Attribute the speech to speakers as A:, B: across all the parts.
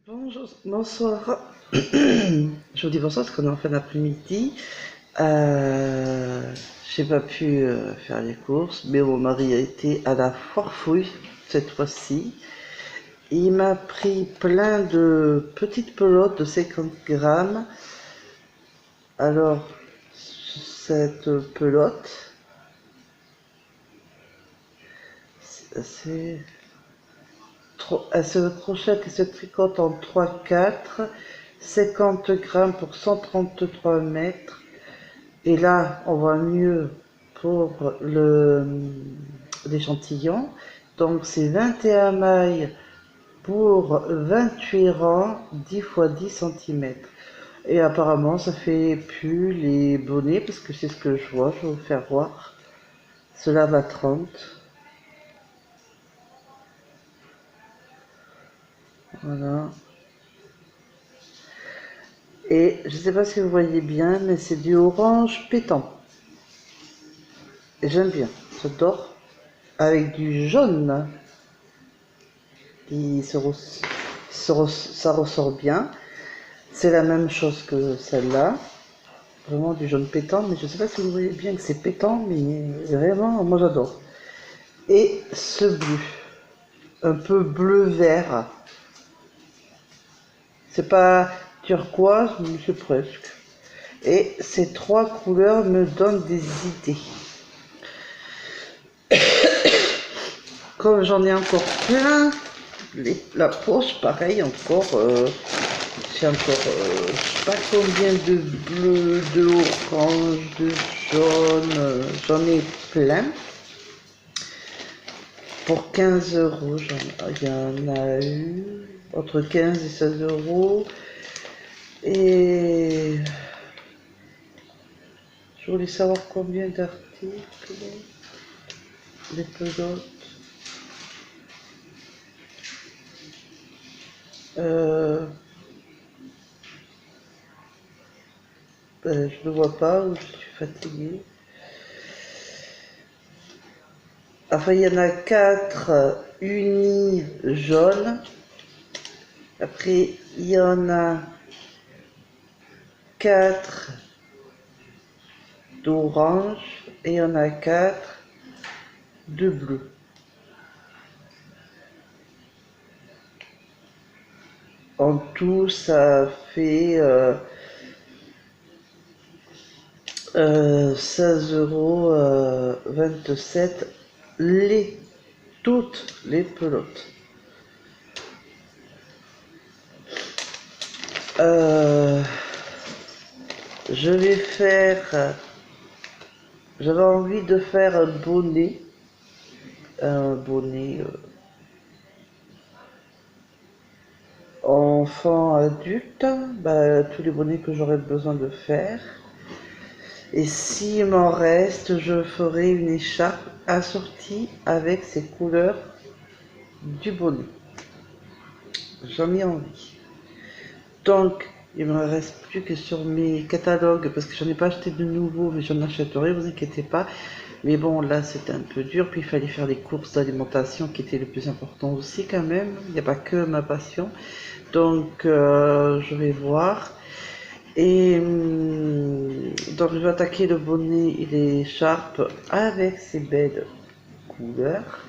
A: Bonjour, bonsoir. Je vous dis bonsoir parce qu'on est en fin d'après-midi. J'ai pas pu faire les courses, mais mon mari a été à la forfouille cette fois-ci. Il m'a pris plein de petites pelotes de 50 grammes. Alors, cette pelote, c'est elle se crochette et se tricote en 3-4, 50 grammes pour 133 mètres. Et là, on voit mieux pour l'échantillon. Donc, c'est 21 mailles pour 28 rangs, 10 x 10 cm. Et apparemment, ça fait plus les bonnets, parce que c'est ce que je vois, je vais vous faire voir. Cela va 30. Voilà. Et je ne sais pas si vous voyez bien, mais c'est du orange pétant. Et j'aime bien, j'adore. Avec du jaune qui ça ressort bien. C'est la même chose que celle-là. Vraiment du jaune pétant, mais je ne sais pas si vous voyez bien que c'est pétant, mais vraiment, moi j'adore. Et ce bleu, un peu bleu-vert. C'est pas turquoise, mais c'est presque. Et ces trois couleurs me donnent des idées. Comme j'en ai encore plein, la poche, pareil, encore. J'ai encore, je sais pas combien de bleu, de orange, de jaune, j'en ai plein. Pour 15 euros, il y en a eu entre 15 et 16 euros. Et je voulais savoir combien d'articles, les pelotes. Je ne vois pas, ou je suis fatiguée. Enfin, il y en a 4 unis jaunes. Après, il y en a 4 d'orange et il y en a 4 de bleu. En tout, ça fait 16,27 € toutes les pelotes. Je vais faire, j'avais envie de faire un bonnet enfant adulte, tous les bonnets que j'aurais besoin de faire. Et s'il m'en reste, je ferai une écharpe assortie avec ces couleurs du bonnet. J'en ai envie. Donc, il ne me reste plus que sur mes catalogues, parce que j'en ai pas acheté de nouveaux, mais j'en achèterai, vous inquiétez pas. Mais bon, là, c'était un peu dur, puis il fallait faire les courses d'alimentation, qui était le plus important aussi quand même. Il n'y a pas que ma passion. Donc, je vais voir. Et donc, je vais attaquer le bonnet et l'écharpe avec ces belles couleurs.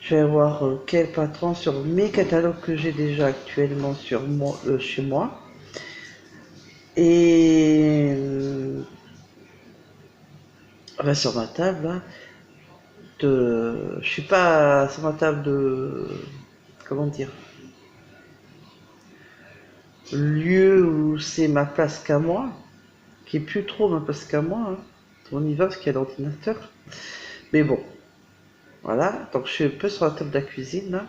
A: Je vais voir quel patron sur mes catalogues que j'ai déjà actuellement chez moi. Et sur ma table, là, je suis pas sur ma table de, comment dire, lieu où c'est ma place qu'à moi, qui est plus trop ma place qu'à moi. Hein. On y va parce qu'il y a l'ordinateur. Mais bon, voilà. Donc je suis un peu sur la table de la cuisine là.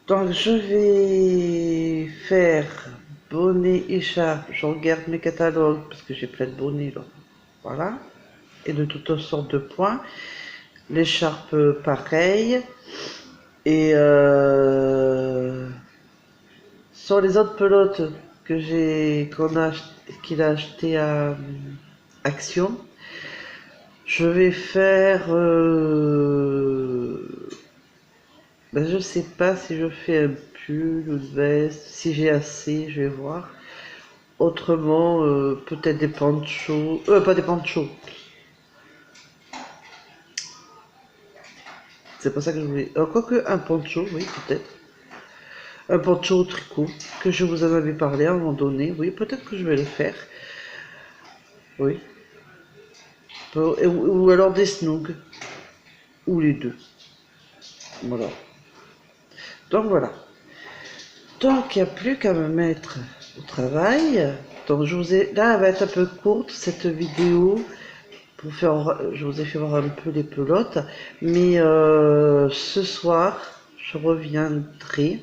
A: Donc je vais faire bonnet, écharpe. Je regarde mes catalogues parce que j'ai plein de bonnets là. Voilà. Et de toutes sortes de points. L'écharpe pareil. Et sur les autres pelotes qu'il a acheté à Action, je vais faire Ben, je sais pas si je fais un pull ou une veste, si j'ai assez, je vais voir. Autrement, peut-être des ponchos, pas des ponchos, c'est pas ça que je voulais. Quoique un poncho, oui, peut-être. Un poncho au tricot, que je vous en avais parlé à un moment donné. Oui, peut-être que je vais le faire. Oui. Ou alors des snoogs, ou les deux. Voilà. Donc voilà. Donc il n'y a plus qu'à me mettre au travail. Donc je vous ai. Là, elle va être un peu courte cette vidéo. Pour faire, je vous ai fait voir un peu les pelotes. Mais ce soir, je reviendrai.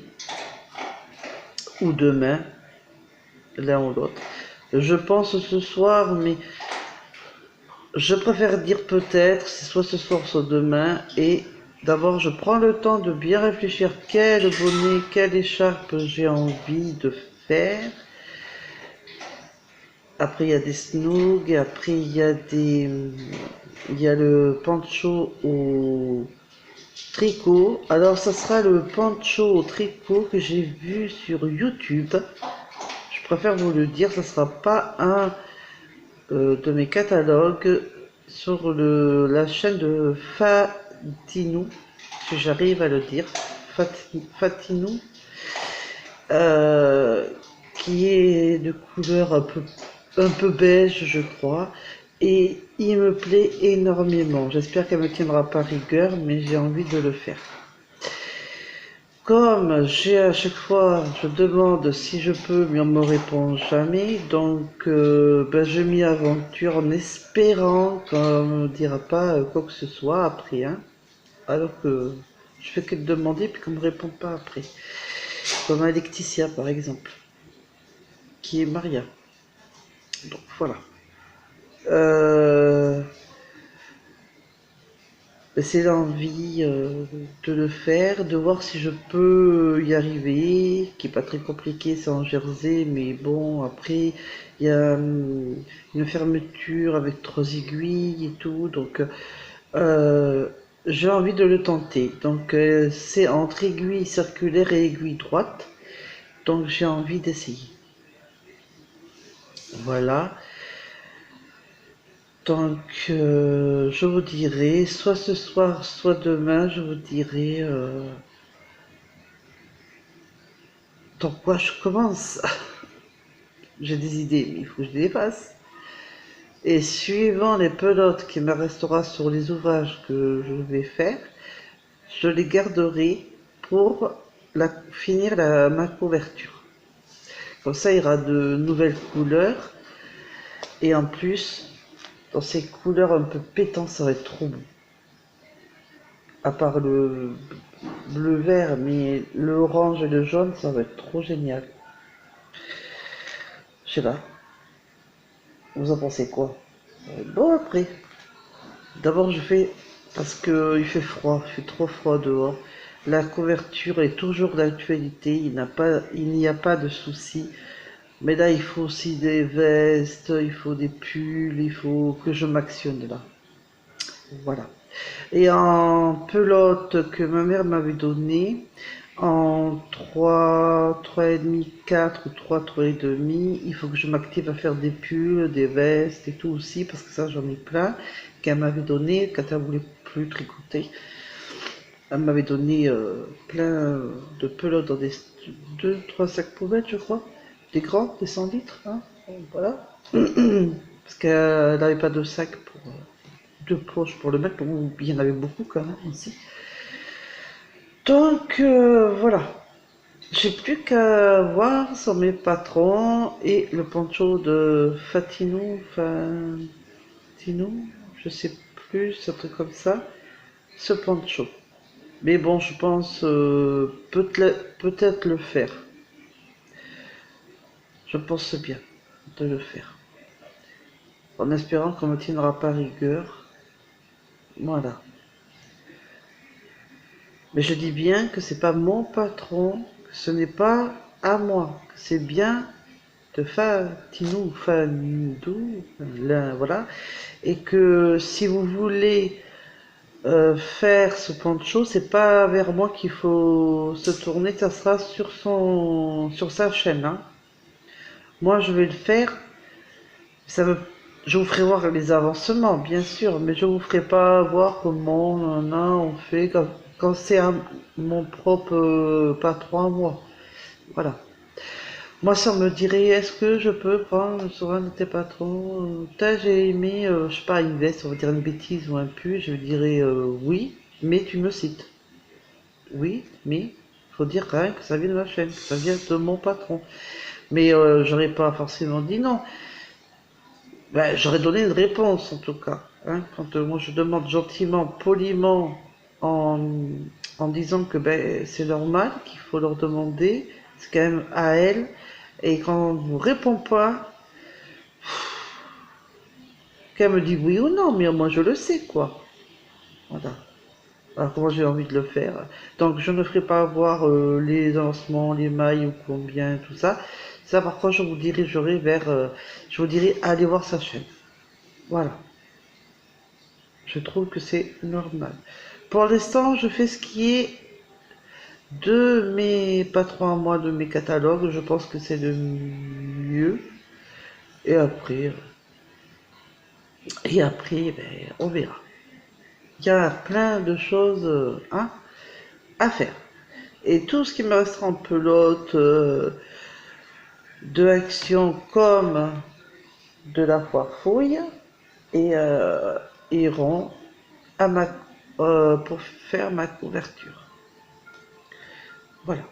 A: Ou demain, l'un ou l'autre. Je pense ce soir, mais je préfère dire peut-être, c'est soit ce soir, soit demain. Et d'abord, je prends le temps de bien réfléchir quel bonnet, quelle écharpe j'ai envie de faire. Après, il y a des snoogs, et après, il y a le poncho au tricot. Alors, ça sera le poncho au tricot que j'ai vu sur YouTube. Je préfère vous le dire, ça sera pas un de mes catalogues sur la chaîne de Fatinou, si j'arrive à le dire, Fatinou, euh, qui est de couleur un peu beige, je crois, et il me plaît énormément. J'espère qu'elle me tiendra pas rigueur, mais j'ai envie de le faire. Comme j'ai à chaque fois, je demande si je peux, mais on me répond jamais. Donc, ben, je m'y aventure en espérant qu'on ne me dira pas quoi que ce soit après. Hein. Alors que je fais que de demander puis qu'on me répond pas après. Comme à Laetitia par exemple, qui est Maria. Donc voilà. Euh, c'est l'envie de le faire, de voir si je peux y arriver, qui est pas très compliqué, c'est en jersey, mais bon, après, il y a une fermeture avec 3 aiguilles et tout, donc euh, j'ai envie de le tenter. Donc c'est entre aiguille circulaire et aiguille droite, donc j'ai envie d'essayer. Voilà. Donc, je vous dirai, soit ce soir, soit demain, je vous dirai dans quoi je commence. J'ai des idées, mais il faut que je les fasse. Et suivant les pelotes qui me restera sur les ouvrages que je vais faire, je les garderai pour finir ma couverture. Comme ça, il y aura de nouvelles couleurs. Et en plus, dans ces couleurs un peu pétantes, ça va être trop beau. À part le bleu-vert, mais le orange et le jaune, ça va être trop génial. Je sais pas, vous en pensez quoi? Bon après, d'abord je fais, parce que il fait froid, il fait trop froid dehors. La couverture est toujours d'actualité, il n'y a pas de souci. Mais là, il faut aussi des vestes, il faut des pulls, il faut que je m'actionne là. Voilà. Et en pelote que ma mère m'avait donnée, en 3, 3,5, 4 ou 3, 3,5, il faut que je m'active à faire des pulls, des vestes et tout aussi, parce que ça j'en ai plein, qu'elle m'avait donné quand elle voulait plus tricoter. Elle m'avait donné plein de pelotes dans des 2, 3 sacs poubelles, je crois. Des grands, des 100 litres, hein. Voilà. Parce qu'elle n'avait pas de sac pour deux poches pour le mettre, bon, il y en avait beaucoup quand même ici. Donc voilà, j'ai plus qu'à voir sur mes patrons et le poncho de Fatinou, je sais plus, un truc comme ça, ce poncho. Mais bon, je pense peut-être le faire. Je pense bien de le faire. En espérant qu'on me tiendra pas rigueur. Voilà. Mais je dis bien que c'est pas mon patron, que ce n'est pas à moi, que c'est bien de Fatinou, Fanidou, là, voilà, et que si vous voulez faire ce poncho, c'est pas vers moi qu'il faut se tourner, ça sera sur sa chaîne, hein. Moi, je vais le faire. Ça me, je vous ferai voir les avancements, bien sûr, mais je vous ferai pas voir comment on fait quand c'est mon propre patron à moi. Voilà. Moi, ça me dirait, est-ce que je peux prendre sur un de tes patrons putain, j'ai aimé, je sais pas, une veste, on va dire une bêtise ou un pull, je lui dirais oui, mais tu me cites. Oui, mais faut dire quand même que ça vient de ma chaîne, que ça vient de mon patron. Mais j'aurais pas forcément dit non. Ben, j'aurais donné une réponse en tout cas. Hein, quand moi je demande gentiment, poliment, en, en disant que ben, c'est normal, qu'il faut leur demander, c'est quand même à elles. Et quand on ne vous répond pas, qu'elle me dit oui ou non, mais moi je le sais quoi. Voilà. Alors comment j'ai envie de le faire. Donc je ne ferai pas voir les lancements, les mailles ou combien, tout ça. Ça par contre je vous dirigerai vers, je vous dirai allez voir sa chaîne. Voilà. Je trouve que c'est normal. Pour l'instant, je fais ce qui est de mes patrons à moi, de mes catalogues. Je pense que c'est le mieux. Et après, ben, on verra. Il y a plein de choses hein, à faire. Et tout ce qui me restera en pelote de action comme de la foire fouille et iront à pour faire ma couverture. Voilà.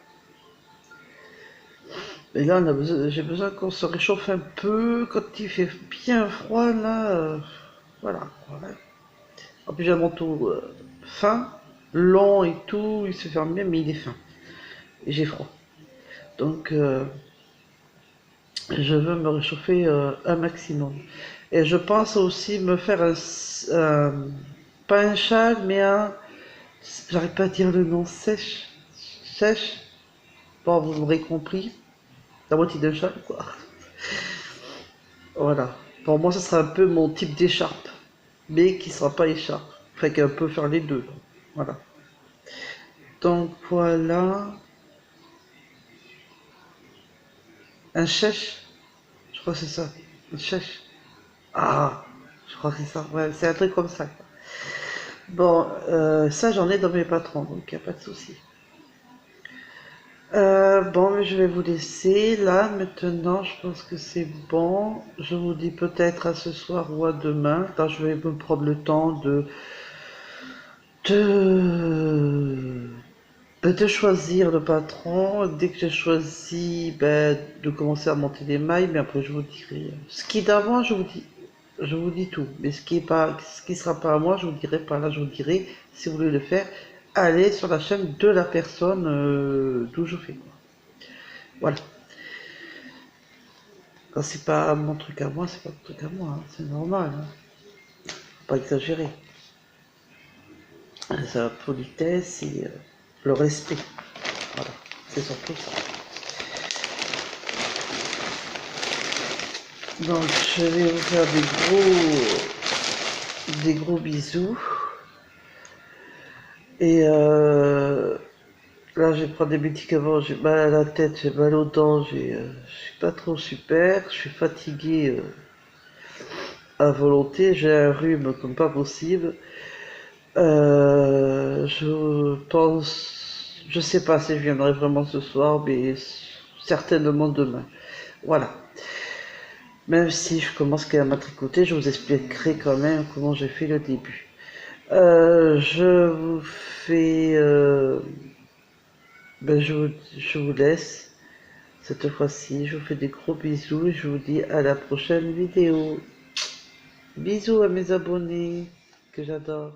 A: Et là, j'ai besoin qu'on se réchauffe un peu. Quand il fait bien froid, là, voilà. Voilà. En plus, j'ai un manteau fin, long et tout. Il se ferme bien, mais il est fin. Et j'ai froid. Donc, je veux me réchauffer un maximum. Et je pense aussi me faire pas un châle, mais un, j'arrive pas à dire le nom, sèche. Bon, vous m'aurez compris. La moitié d'un châle, quoi. Voilà. Pour moi, ce sera un peu mon type d'écharpe, mais qui sera pas écharpe. Enfin, qu'un peut faire les deux. Voilà. Donc voilà. Un chèche. Je crois que c'est ça. Un chèche. Ah, je crois que c'est ça. Ouais, c'est un truc comme ça. Bon, ça j'en ai dans mes patrons, donc il n'y a pas de souci. Bon, mais je vais vous laisser. Là, maintenant, je pense que c'est bon. Je vous dis peut-être à ce soir ou à demain. Là, je vais me prendre le temps de, de choisir le patron. Dès que j'ai choisi, ben, de commencer à monter les mailles, mais après, je vous dirai. Ce qui est d'avant, je vous dis tout. Mais ce qui sera pas à moi, je vous dirai pas. Là, je vous dirai, si vous voulez le faire, allez sur la chaîne de la personne d'où je fais. Voilà. Quand c'est pas mon truc à moi, c'est pas mon truc à moi, hein. C'est normal, hein. Faut pas exagérer. C'est la politesse et le respect. Voilà, c'est surtout ça. Donc je vais vous faire des gros bisous. Et là, je vais prendre des médicaments. J'ai mal à la tête, j'ai mal aux dents, je suis pas trop super. Je suis fatigué à volonté. J'ai un rhume comme pas possible. Je pense, je sais pas si je viendrai vraiment ce soir, mais certainement demain. Voilà. Même si je commence quand même à tricoter, je vous expliquerai quand même comment j'ai fait le début. Je vous fais, ben je vous laisse cette fois-ci. Je vous fais des gros bisous et je vous dis à la prochaine vidéo. Bisous à mes abonnés que j'adore.